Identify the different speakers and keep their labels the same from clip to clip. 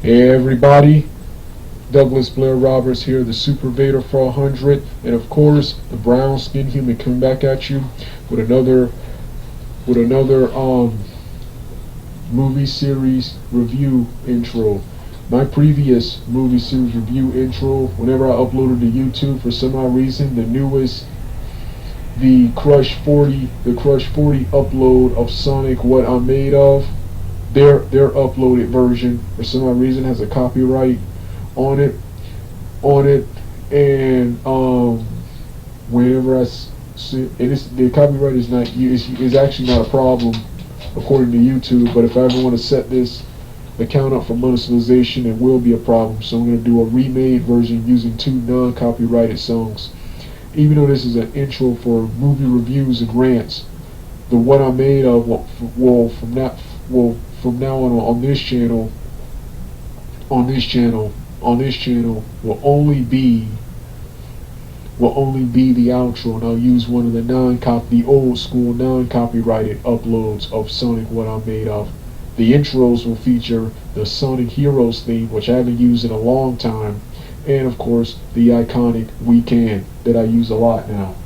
Speaker 1: Hey everybody, Douglas Blair Roberts here, the Super Vader 400, and of course the brown skin human coming back at you with another movie series review intro. My previous movie series review intro, whenever I uploaded to YouTube, for some odd reason, the newest, the Crush 40 upload of Sonic What I'm Made Of, their uploaded version for some odd reason has a copyright on it, and whenever I see, and the copyright is actually not a problem according to YouTube, but if I ever want to set this account up for monetization, it will be a problem. So I'm going to do a remade version using two non-copyrighted songs. Even though this is an intro for movie reviews and rants, the What I'm Made Of will from now on this channel will only be the outro, and I'll use one of the old school non-copyrighted uploads of Sonic What I'm Made Of. The intros will feature the Sonic Heroes theme, which I haven't used in a long time, and of course the iconic We Can that I use a lot now.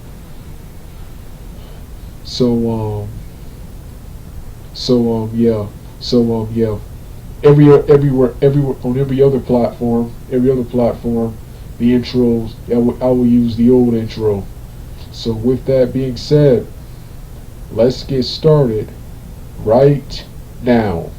Speaker 1: Everywhere on every other platform, the intros, I will use the old intro. So with that being said, let's get started right now.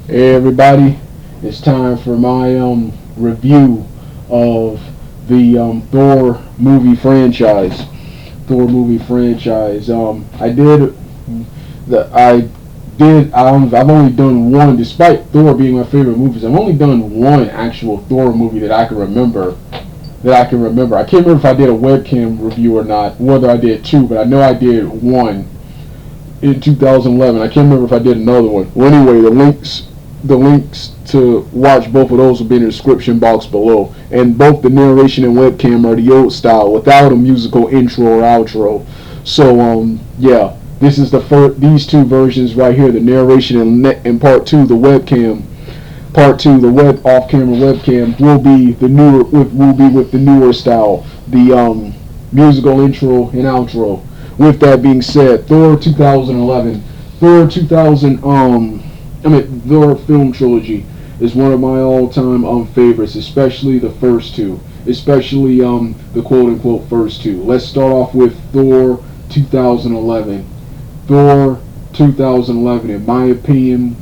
Speaker 1: Hey everybody, it's time for my review of the Thor movie franchise. I've only done one, despite Thor being my favorite movies. I've only done one actual Thor movie that I can remember. I can't remember if I did a webcam review or not, whether I did two, but I know I did one in 2011. I can't remember if I did another one. Well, anyway, the links the links to watch both of those will be in the description box below. And both the narration and webcam are the old style without a musical intro or outro. So yeah, this is these two versions right here, the narration and part two, the webcam. Part two, the off-camera webcam will be with the newer style, the musical intro and outro. With that being said, Thor 2011, Thor film trilogy is one of my all-time favorites, especially the first two, especially the quote-unquote first two. Let's start off with Thor 2011. Thor 2011, in my opinion,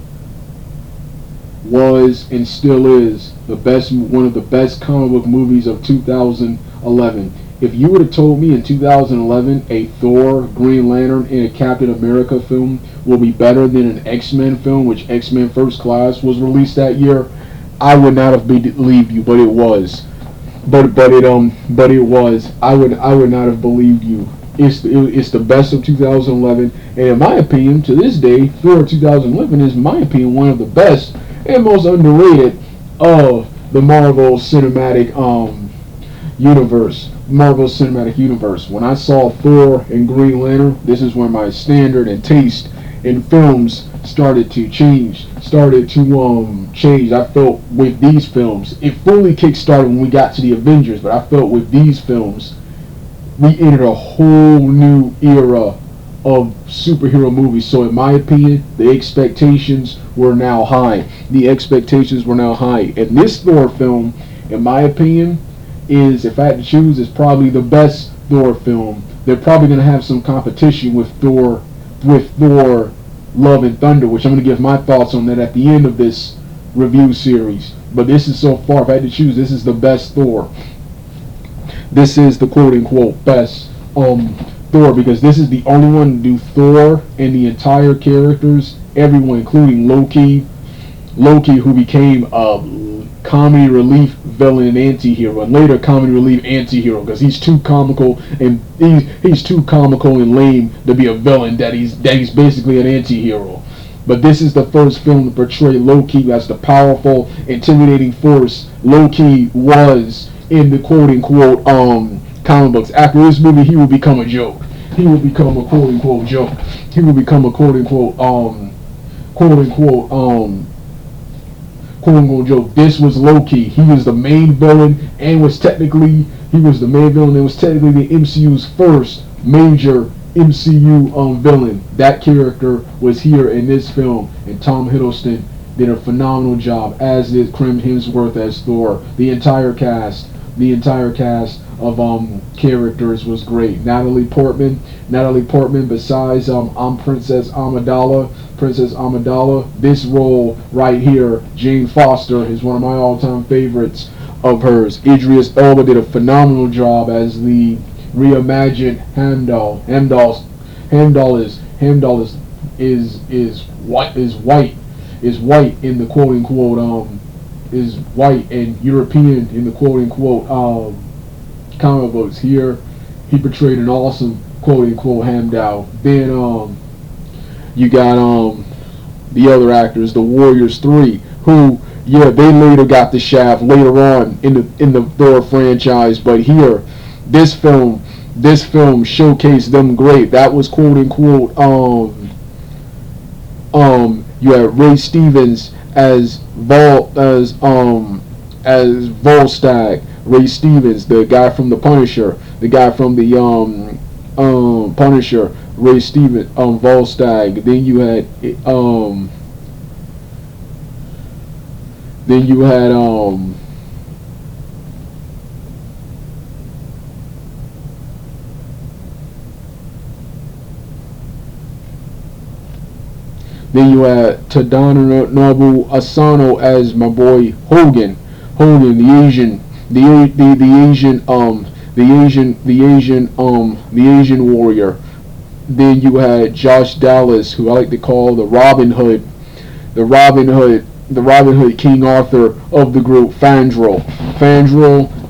Speaker 1: was and still is one of the best comic book movies of 2011. If you would have told me in 2011 a Thor, Green Lantern, and a Captain America film will be better than an X-Men film, which X-Men First Class was released that year, I would not have believed you, but it was. But it was. I would not have believed you. It's the best of 2011, and in my opinion, to this day, Thor 2011 is, in my opinion, one of the best and most underrated of the Marvel Cinematic Universe. When I saw Thor and Green Lantern, this is where my standard and taste in films started to change. I felt with these films, it fully kick-started when we got to the Avengers, but I felt with these films, we entered a whole new era of superhero movies. So in my opinion, the expectations were now high. And this Thor film, in my opinion, is, if I had to choose, is probably the best Thor film. They're probably going to have some competition with Thor Love and Thunder, which I'm going to give my thoughts on that at the end of this review series. But this is, so far, if I had to choose, this is the best Thor. This is the quote-unquote best Thor, because this is the only one to do Thor and the entire characters, everyone, including Loki, who became a comedy relief villain and anti-hero, and later comedy relief anti-hero, because he's too comical and he's too comical and lame to be a villain, that he's basically an anti-hero. But this is the first film to portray Loki as the powerful, intimidating force Loki was in the quote-unquote comic books. After this movie, he will become a joke. He will become a quote-unquote joke. He will become a quote-unquote joke. This was Loki. He was the main villain and was technically the MCU's first major MCU villain. That character was here in this film, and Tom Hiddleston did a phenomenal job, as did Chris Hemsworth as Thor. The entire cast of characters was great. Natalie Portman. Besides Princess Amidala, this role right here, Jane Foster, is one of my all-time favorites of hers. Idris Elba did a phenomenal job as the reimagined Heimdall. Heimdall is white in the quote-unquote is white and European in the quote-unquote comic books. Here he portrayed an awesome quote-unquote Heimdall. Then you got the other actors, the Warriors 3, who, yeah, they later got the shaft later on in the Thor franchise, but here this film showcased them great. That was quote-unquote you had Ray Stevens as Volstagg. Ray Stevens, the guy from the Punisher, Punisher, Ray Stevens, Volstagg. Then you had Tadanobu Asano as my boy Hogan, the Asian warrior. Then you had Josh Dallas, who I like to call the Robin Hood King Arthur of the group, Fandral.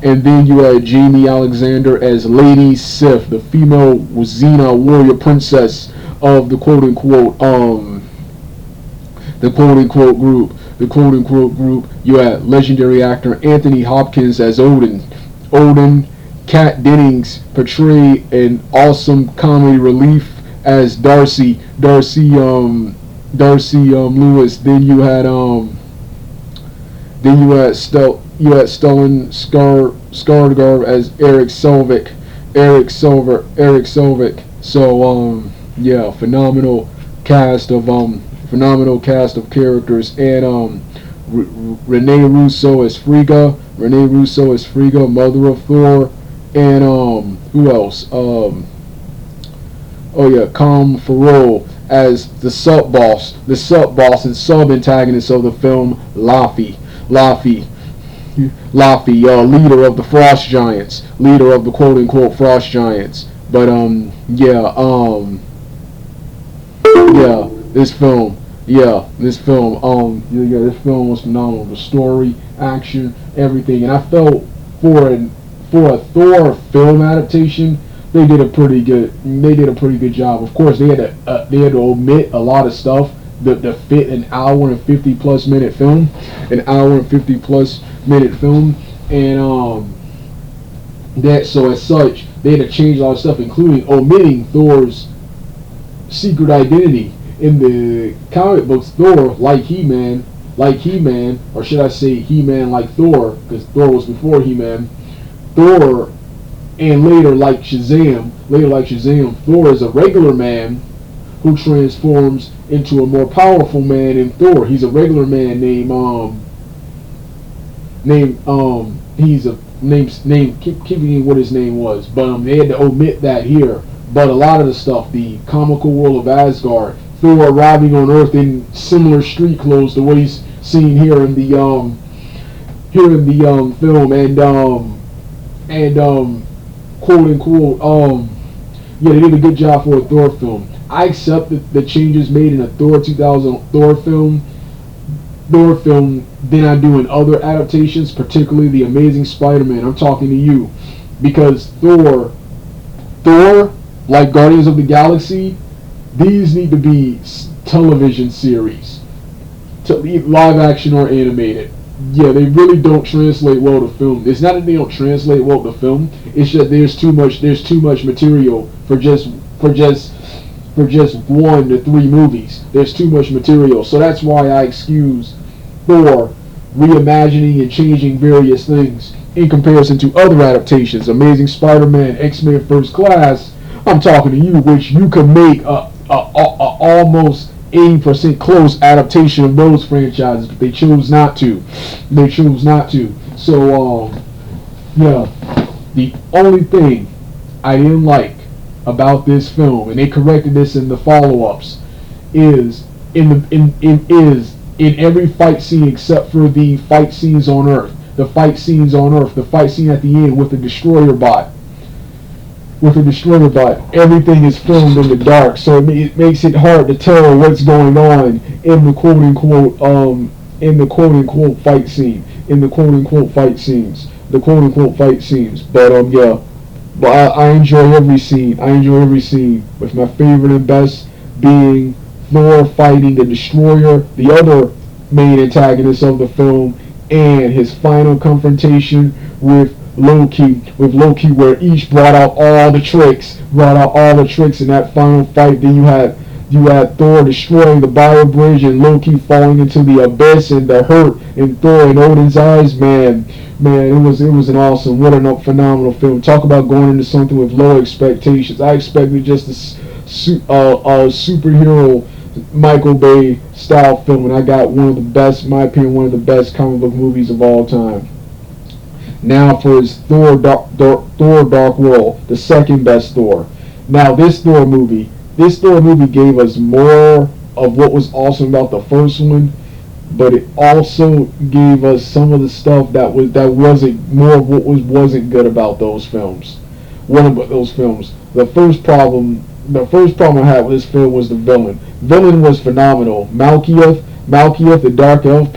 Speaker 1: And then you had Jamie Alexander as Lady Sif, the female Xena warrior princess of the quote-unquote group. the quote-unquote group, you had legendary actor Anthony Hopkins as Odin. Kat Dennings portrayed an awesome comedy relief as Darcy Lewis. Then you had Stellan Skarsgård as Eric Selvig. So yeah, phenomenal cast of characters, and Renee Russo as Frigga, mother of Thor, and who else? Colm Farrell as the sub boss and sub antagonist of the film, Laufey, leader of the Frost Giants, leader of the quote unquote Frost Giants. But this film was phenomenal. The story, action, everything, and I felt for a Thor film adaptation, they did a pretty good job. Of course, they had to omit a lot of stuff to fit an hour and 50 plus minute film, and that, so as such, they had to change a lot of stuff, including omitting Thor's secret identity. In the comic books, Thor, like He-Man, or should I say He-Man like Thor, because Thor was before He-Man. Thor, and later like Shazam, Thor is a regular man who transforms into a more powerful man in Thor. He's a regular man named keep forgetting what his name was, but they had to omit that here. But a lot of the stuff, the comical world of Asgard, Thor arriving on Earth in similar street clothes to what he's seen here in the film, and quote unquote they did a good job for a Thor film. I accept the changes made in a Thor 2000 Thor film than I do in other adaptations, particularly the Amazing Spider-Man. I'm talking to you, because Thor, like Guardians of the Galaxy, these need to be television series, live action or animated. Yeah, they really don't translate well to film. It's not that they don't translate well to film. It's that there's too much material for just 1 to 3 movies. There's too much material, so that's why I excuse Thor reimagining and changing various things in comparison to other adaptations. Amazing Spider-Man, X-Men First Class, I'm talking to you, which you could make a almost 80% close adaptation of those franchises, but they chose not to. So, the only thing I didn't like about this film, and they corrected this in the follow-ups, is in every fight scene except for the fight scenes on Earth. The fight scene at the end with the destroyer bot. Everything is filmed in the dark, so it makes it hard to tell what's going on in the quote unquote fight scene, But I enjoy every scene. With my favorite and best being Thor fighting the Destroyer, the other main antagonist of the film, and his final confrontation with Loki, where each brought out all the tricks in that final fight. Then you had Thor destroying the bio bridge and Loki falling into the abyss, and the hurt in Thor and Odin's eyes. Man, it was an awesome, what a phenomenal film. Talk about going into something with low expectations. I expected just a superhero Michael Bay style film, and I got one of the best, in my opinion, one of the best comic book movies of all time. Now for his Thor Dark World, the second best Thor. Now this Thor movie gave us more of what was awesome about the first one, but it also gave us some of the stuff that wasn't more of what wasn't good about those films. The first problem I had with this film was the villain. Villain was phenomenal. Malekith, the Dark Elf,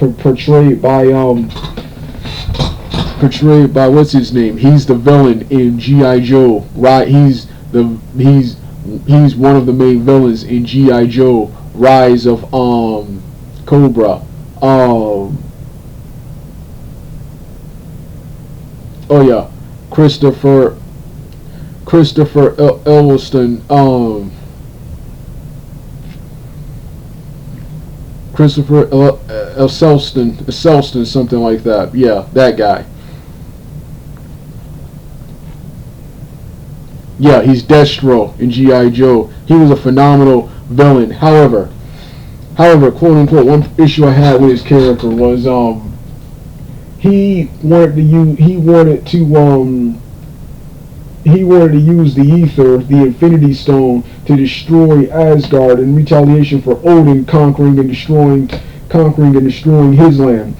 Speaker 1: portrayed by what's his name? He's the villain in G.I. Joe, right? He's one of the main villains in G.I. Joe, Rise of Cobra. Oh yeah, Christopher Eccleston. Christopher Eccleston, something like that. Yeah, that guy. Yeah, he's Destro in G.I. Joe. He was a phenomenal villain. However, quote unquote, one issue I had with his character was he wanted to use the ether, the Infinity Stone, to destroy Asgard in retaliation for Odin conquering and destroying his land,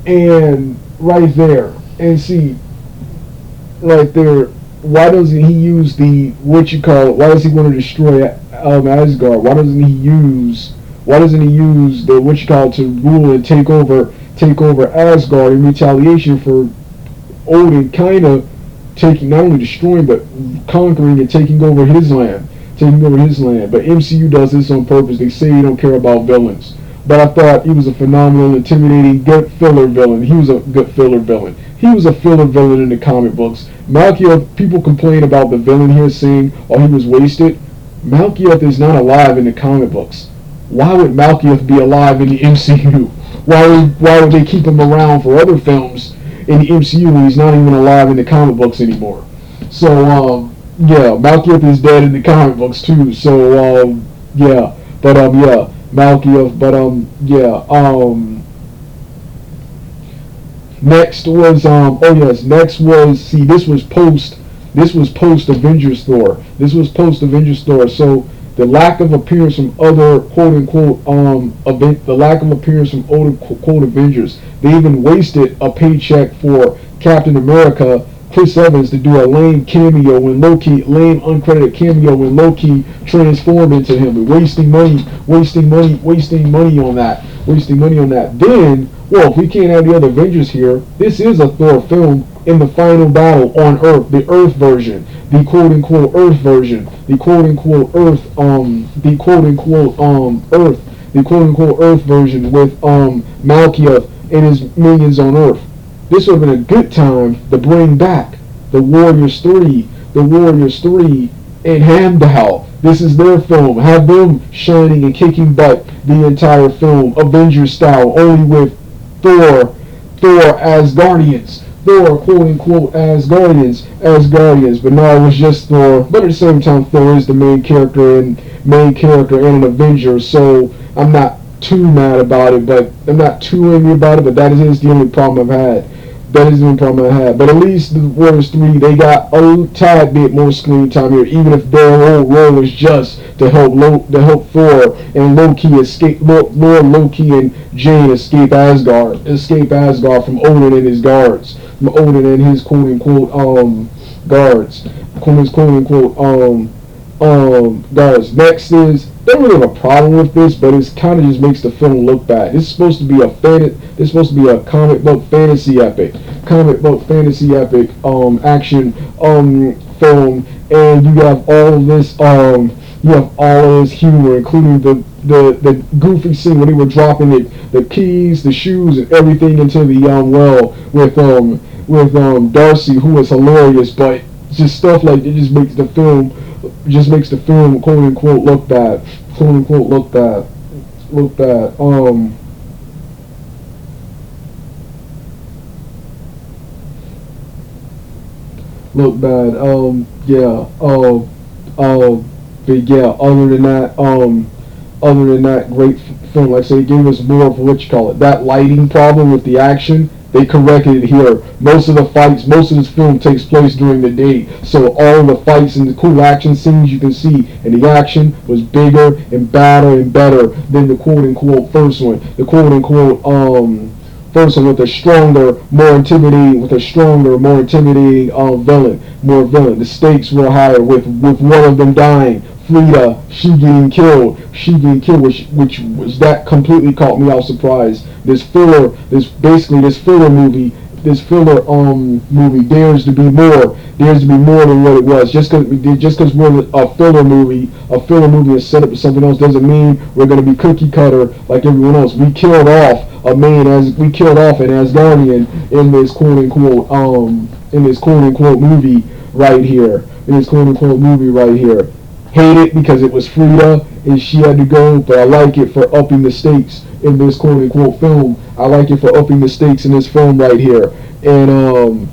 Speaker 1: and right there, and see, right there, why doesn't he use the why does he want to destroy Asgard? Why doesn't he use the to rule and take over Asgard in retaliation for Odin kind of taking, not only destroying but conquering and taking over his land. But MCU does this on purpose. They say they don't care about villains. But I thought he was a phenomenal, intimidating, good filler villain. He was a good filler villain. He was a filler villain in the comic books. Malekith, people complain about the villain here saying, oh, he was wasted. Malekith is not alive in the comic books. Why would Malekith be alive in the MCU? Why would they keep him around for other films in the MCU when he's not even alive in the comic books anymore? So, yeah, Malekith is dead in the comic books too. So, yeah. But, yeah, Malekith. But, yeah. Next was, see, this was post Avengers Thor. So the lack of appearance from other quote unquote Avengers. They even wasted a paycheck for Captain America, Chris Evans, to do a lame uncredited cameo when Loki transformed into him, and wasting money on that. Then, well, if we can't have the other Avengers here, this is a Thor film in the final battle on Earth, the Earth version, the quote unquote Earth version, the quote unquote Earth version with Malekith and his minions on Earth. This would have been a good time to bring back the Warriors 3 and Heimdall. This is their film. Have them shining and kicking butt the entire film, Avengers style, only with Thor Asgardians. Thor, quote unquote, Asgardians. But no, it was just Thor. But at the same time, Thor is the main character and an Avenger. So I'm not too mad about it, but I'm not too angry about it. But that is the only problem I've had. But at least the Warriors 3, they got a tad bit more screen time here, even if their whole role is just to help Thor and Loki Loki and Jane escape Asgard from Odin and his guards, from Odin and his quote unquote guards, guards. Next is, they don't really have a problem with this, but it kind of just makes the film look bad. This is supposed to be a comic book fantasy epic, action film, and you have all of this humor, including the goofy scene when they were dropping the keys, the shoes, and everything into the well with Darcy, who was hilarious, but just stuff like it just makes the film quote unquote look bad. But yeah, other than that, great film. Like I say, it gave us more of that lighting problem with the action. They corrected it here. Most of this film takes place during the day, so all the fights and the cool action scenes you can see, and the action was bigger and badder and better than the quote unquote first one. The quote unquote first one with a stronger, more intimidating villain. The stakes were higher with one of them dying. Frida, she getting killed, which was that completely caught me off surprise. This filler movie
Speaker 2: filler movie dares to be more than what it was. Just because we're a filler movie is set up for something else doesn't mean we're going to be cookie cutter like everyone else. We killed off an Asgardian in this quote unquote movie right here. Hate it because it was Frida and she had to go, but I like it for upping the stakes in this quote unquote film. I like it for upping the stakes in this film right here, and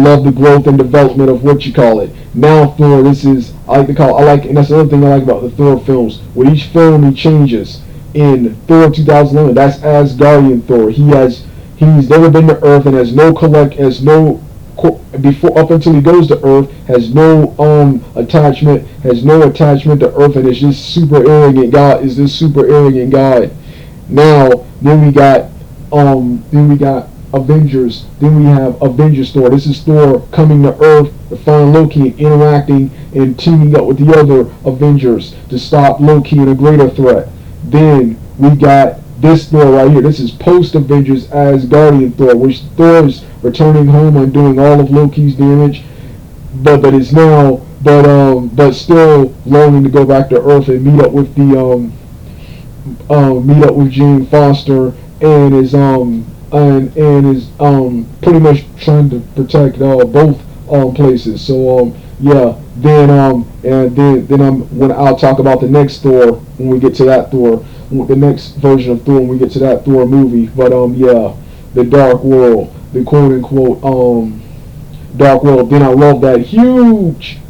Speaker 2: love the growth and development of what you call it. Now Thor, and that's another thing I like about the Thor films. With each film he changes. In Thor 2011, that's Asgardian Thor. He's never been to Earth and before up until he goes to Earth has no attachment to Earth, and is just super arrogant God. Now then we got Avengers. Then we have Avengers Thor. This is Thor coming to Earth to find Loki and interacting and teaming up with the other Avengers to stop Loki and a greater threat. Then we got this Thor right here. This is post-Avengers Asgardian Thor, which Thor is returning home and doing all of Loki's damage, but still longing to go back to Earth and meet up with Jane Foster and is pretty much trying to protect both places. So yeah. Then when I'll talk about the next Thor when we get to that Thor, the next version of Thor when we get to that Thor movie. But yeah, the Dark World, the quote unquote Dark World. Then I love that huge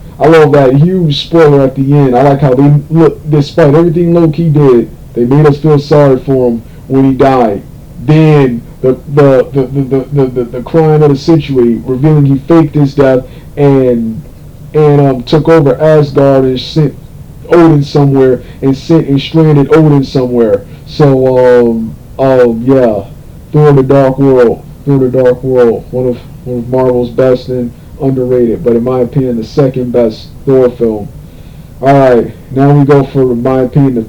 Speaker 2: spoiler at the end. I like how they look, despite everything Loki did, they made us feel sorry for him when he died. Then the crime of the century, revealing he faked his death and took over Asgard and sent Odin somewhere and stranded Odin somewhere. So yeah, Thor: The Dark World, one of Marvel's best and underrated, but in my opinion the second best Thor film. All right, now we go for, in my opinion, the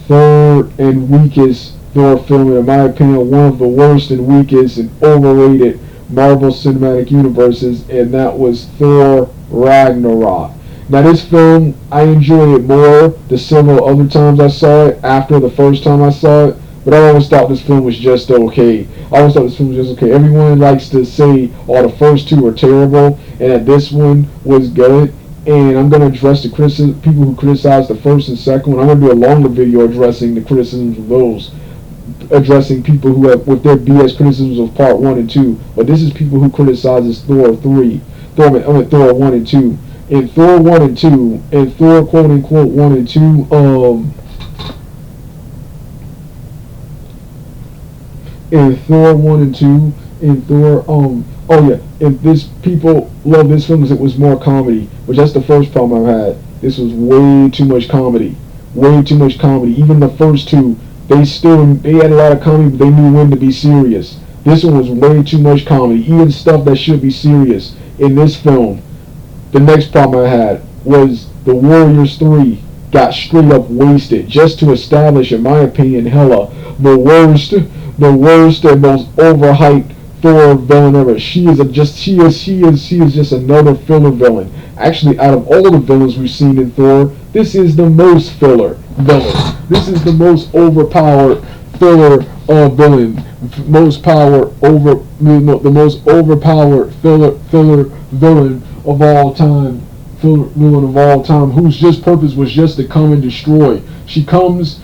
Speaker 2: third and weakest Thor film, and in my opinion one of the worst and weakest and overrated Marvel Cinematic Universes, and that was Thor Ragnarok. Now this film, I enjoyed it more the several other times I saw it after the first time I saw it, but I always thought this film was just okay. Everyone likes to say, oh, the first two are terrible, and that this one was good. And I'm going to address the people who criticize the first and second one. I'm going to do a longer video addressing the criticisms of those. Addressing people who have with their BS criticisms of part 1 and 2, but this is people who criticizes Thor 1 and 2. In Thor 1 and 2, in Thor quote unquote 1 and 2, if this people love this film because it was more comedy, which that's the first problem I've had. This was way too much comedy. Even the first two, they had a lot of comedy, but they knew when to be serious. This one was way too much comedy, even stuff that should be serious in this film. The next problem I had was the Warriors 3 got straight up wasted just to establish, in my opinion, the worst and most overhyped Thor villain ever. She is just another filler villain. Actually, out of all the villains we've seen in Thor, this is the most filler villain. This is the most overpowered filler villain. The most overpowered filler villain of all time. Villain of all time, whose just purpose was just to come and destroy. She comes,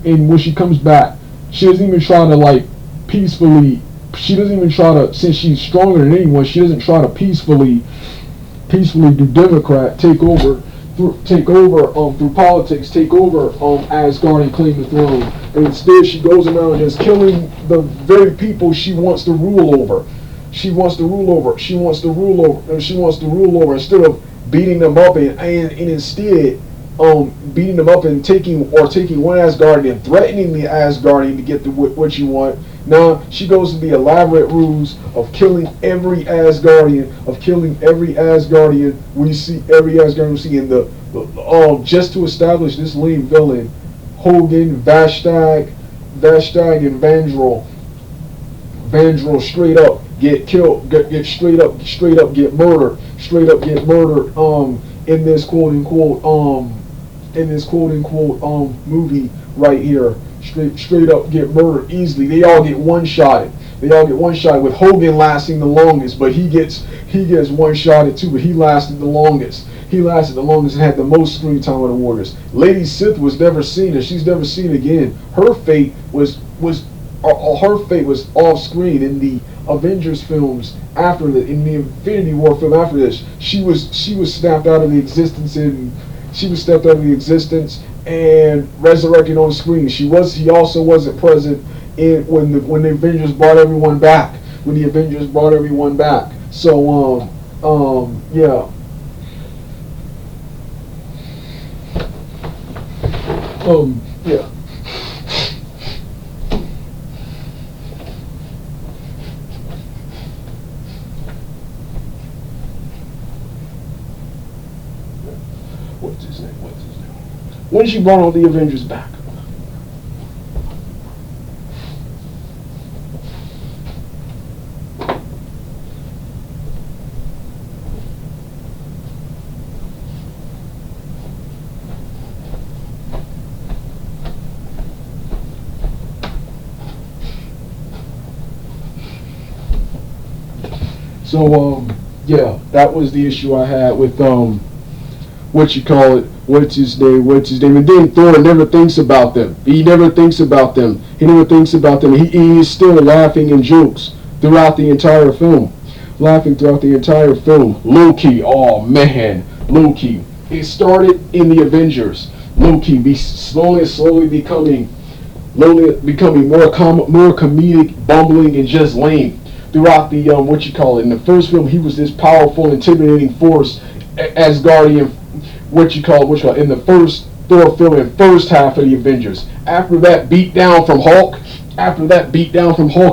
Speaker 2: and when she comes back, she doesn't even try to peacefully. She doesn't even try to, since she's stronger than anyone, she doesn't try to peacefully do Democrat take over through politics, take over Asgard and claim the throne. And instead she goes around just killing the very people she wants to rule over. She wants to rule over instead of beating them up and instead beating them up and taking one Asgardian and threatening the Asgardian to get what you want. Now she goes to the elaborate ruse of killing every Asgardian we see in the just to establish this lame villain. Hogan, Vashtak, Vashti and Vandrel straight up get killed, get straight up get murdered, in this quote unquote movie right here. Straight up get murdered easily. They all get one shotted. With Hogan lasting the longest, but he gets one shotted too, but he lasted the longest. And had the most screen time of the Warriors. Lady Sith was never seen, and she's never seen again. Her fate was off screen in the Avengers films after in the Infinity War film after this. She was snapped out of the existence and resurrected on screen. He also wasn't present when the Avengers brought everyone back. So yeah. Yeah. What's his name? When she brought all the Avengers back. So yeah, that was the issue I had with what's his name, and then Thor never thinks about them. He is still laughing and jokes throughout the entire film. Loki, oh man, Loki. It started in the Avengers. Loki be slowly becoming more comedic, bumbling, and just lame. Throughout the in the first film, he was this powerful, intimidating force as Guardian. In the first Thor film and first half of the Avengers. After that beat down from Hulk,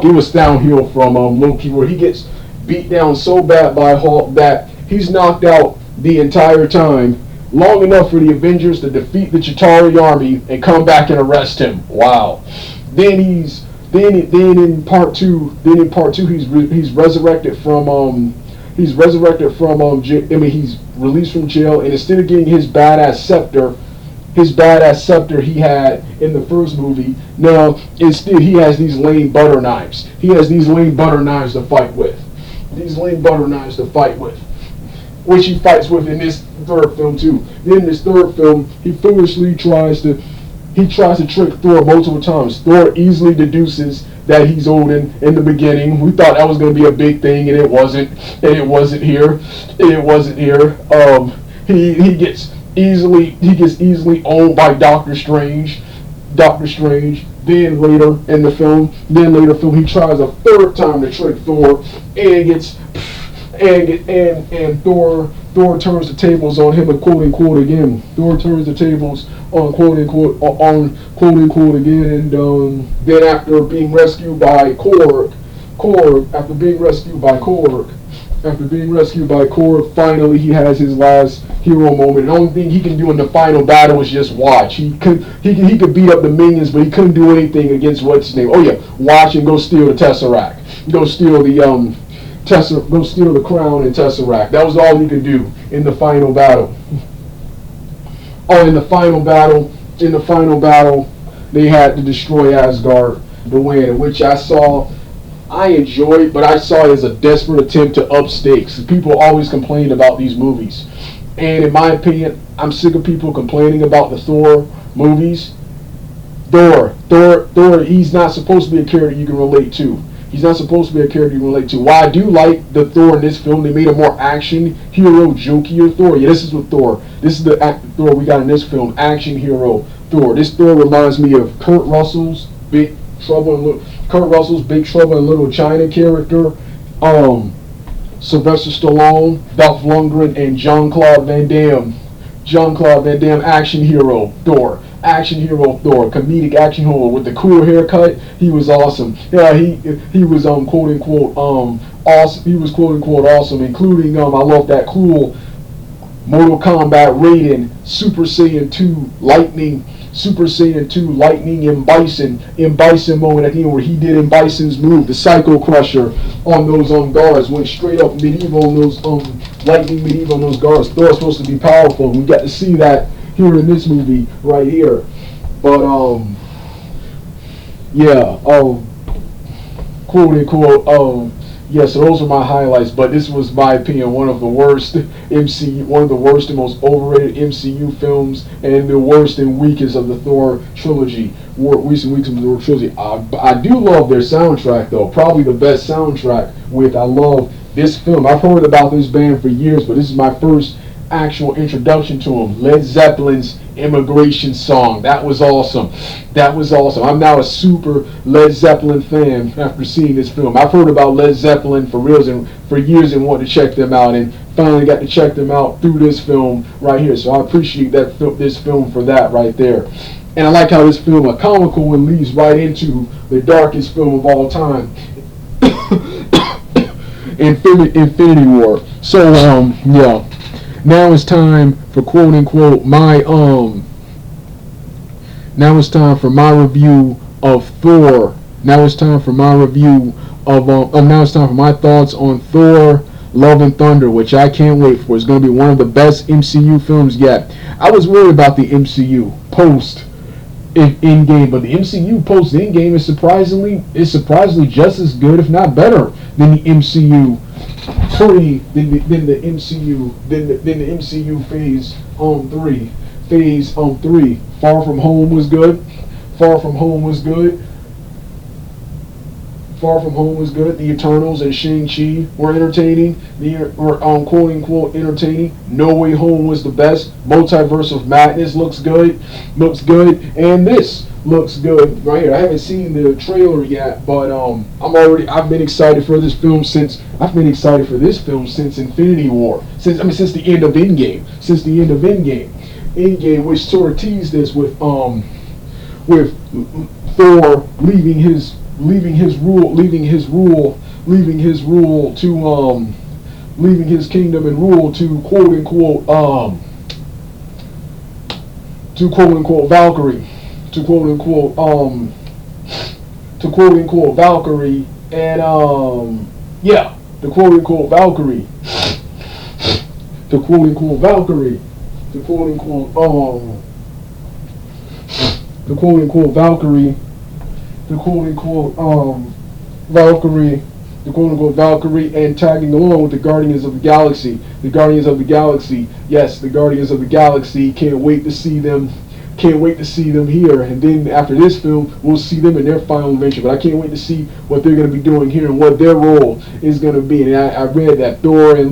Speaker 2: it was downhill from Loki, where he gets beat down so bad by Hulk that he's knocked out the entire time, long enough for the Avengers to defeat the Chitauri army and come back and arrest him. Wow. Then in part two, he's resurrected from he's released from jail, and instead of getting his badass scepter he had in the first movie, now instead he has these lame butter knives. To fight with. Which he fights with in this third film too. Then in this third film, he foolishly tries to trick Thor multiple times. Thor easily deduces that he's Odin in the beginning. We thought that was going to be a big thing, and it wasn't. Here. He gets easily owned by Doctor Strange. Then later in the film, he tries a third time to trick Thor, and Thor turns the tables on him, and quote unquote again. Thor turns the tables on quote unquote again, and then after being rescued by Korg, finally he has his last hero moment. The only thing he can do in the final battle is just watch. He could beat up the minions, but he couldn't do anything against what's his name. Oh yeah, watch and go steal the Tesseract. Go steal the crown and Tesseract. That was all he could do in the final battle. In the final battle, they had to destroy Asgard to win, which I enjoyed, but I saw it as a desperate attempt to up stakes. People always complain about these movies, and in my opinion, I'm sick of people complaining about the Thor movies. Thor, he's not supposed to be a character you can relate to. While I do like the Thor in this film, they made a more action hero, jokier Thor. Yeah, this is what Thor. This is the Thor we got in this film, action hero Thor. This Thor reminds me of Kurt Russell's Big Trouble in Little China character, Sylvester Stallone, Dolph Lundgren, and Jean-Claude Van Damme, action hero Thor. Comedic action hero with the cool haircut. He was awesome. Yeah, he was quote unquote awesome. He was quote unquote awesome, including I love that cool Mortal Kombat Raiden Super Saiyan 2 Lightning Super Saiyan 2 Lightning in Bison moment at the end where he did in Bison's move, the Psycho Crusher on those guards, went straight up medieval on those lightning medieval on those guards. Thor's supposed to be powerful. We got to see that here in this movie right here. But yeah, quote unquote, yeah, so those are my highlights, but this was, my opinion, one of the worst and most overrated MCU films, and the worst and weakest of the Thor trilogy. Recent weeks of the Thor trilogy. I do love their soundtrack, though. Probably the best soundtrack. I love this film. I've heard about this band for years, but this is my first actual introduction to them. Led Zeppelin's Immigration Song. That was awesome. That was awesome. I'm now a super Led Zeppelin fan after seeing this film. I've heard about Led Zeppelin for years and wanted to check them out, and finally got to check them out through this film right here. So I appreciate this film for that right there. And I like how this film, a comical one, leads right into the darkest film of all time, Infinity War. So yeah. Now it's time for quote unquote now it's time for my review of Thor. Now it's time for my review of now it's time for my thoughts on Thor Love and Thunder, which I can't wait for. It's going to be one of the best MCU films yet. I was worried about the MCU post in-game, but the MCU post in-game is surprisingly just as good, if not better, than the MCU than the MCU phase 3. Far From Home was good. The Eternals and Shang-Chi were entertaining. Quote unquote entertaining. No Way Home was the best. Multiverse of Madness looks good, and this looks good right here. I haven't seen the trailer yet, but I've been excited for this film since Infinity War. Since the end of Endgame. Endgame, which sort of teased this with Thor leaving his kingdom and rule to quote unquote Valkyrie. To quote unquote Valkyrie, and yeah, the quote unquote Valkyrie, the quote unquote Valkyrie, the quote unquote the quote unquote Valkyrie, the quote unquote Valkyrie, the quote unquote Valkyrie, and tagging along with the Guardians of the Galaxy. The Guardians of the Galaxy, yes, the Guardians of the Galaxy. Can't wait to see them. Can't wait to see them here, and then after this film, we'll see them in their final adventure. But I can't wait to see what they're going to be doing here and what their role is going to be. And I read that Thor and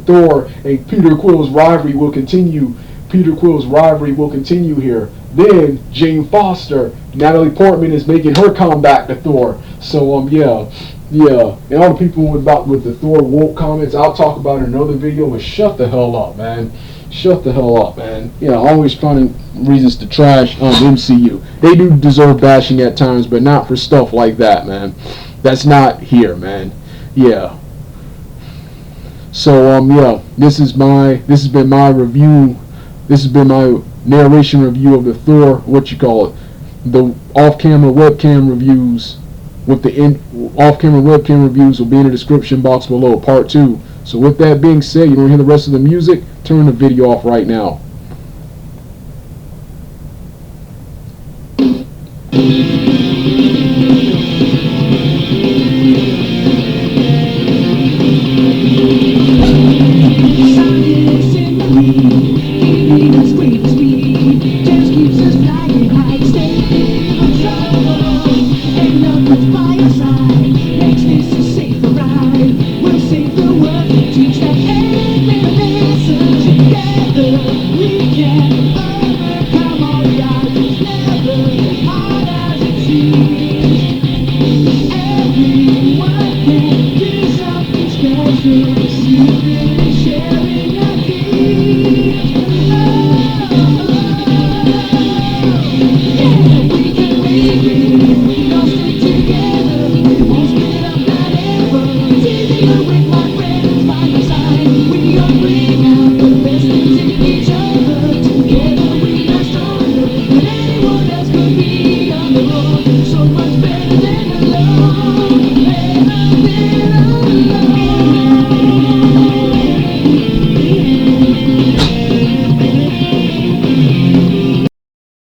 Speaker 2: Thor and Peter Quill's rivalry will continue. Here. Then Jane Foster, Natalie Portman is making her comeback to Thor. So yeah. And all the people with the Thor woke comments, I'll talk about in another video. But shut the hell up, man. Yeah, always finding reasons to trash MCU. They do deserve bashing at times, but not for stuff like that, man. That's not here, man. Yeah. So yeah, this has been my review. This has been my narration review of the Thor, the off-camera webcam reviews. With the off-camera webcam reviews will be in the description box below, part 2. So with that being said, you don't hear the rest of the music, turn the video off right now.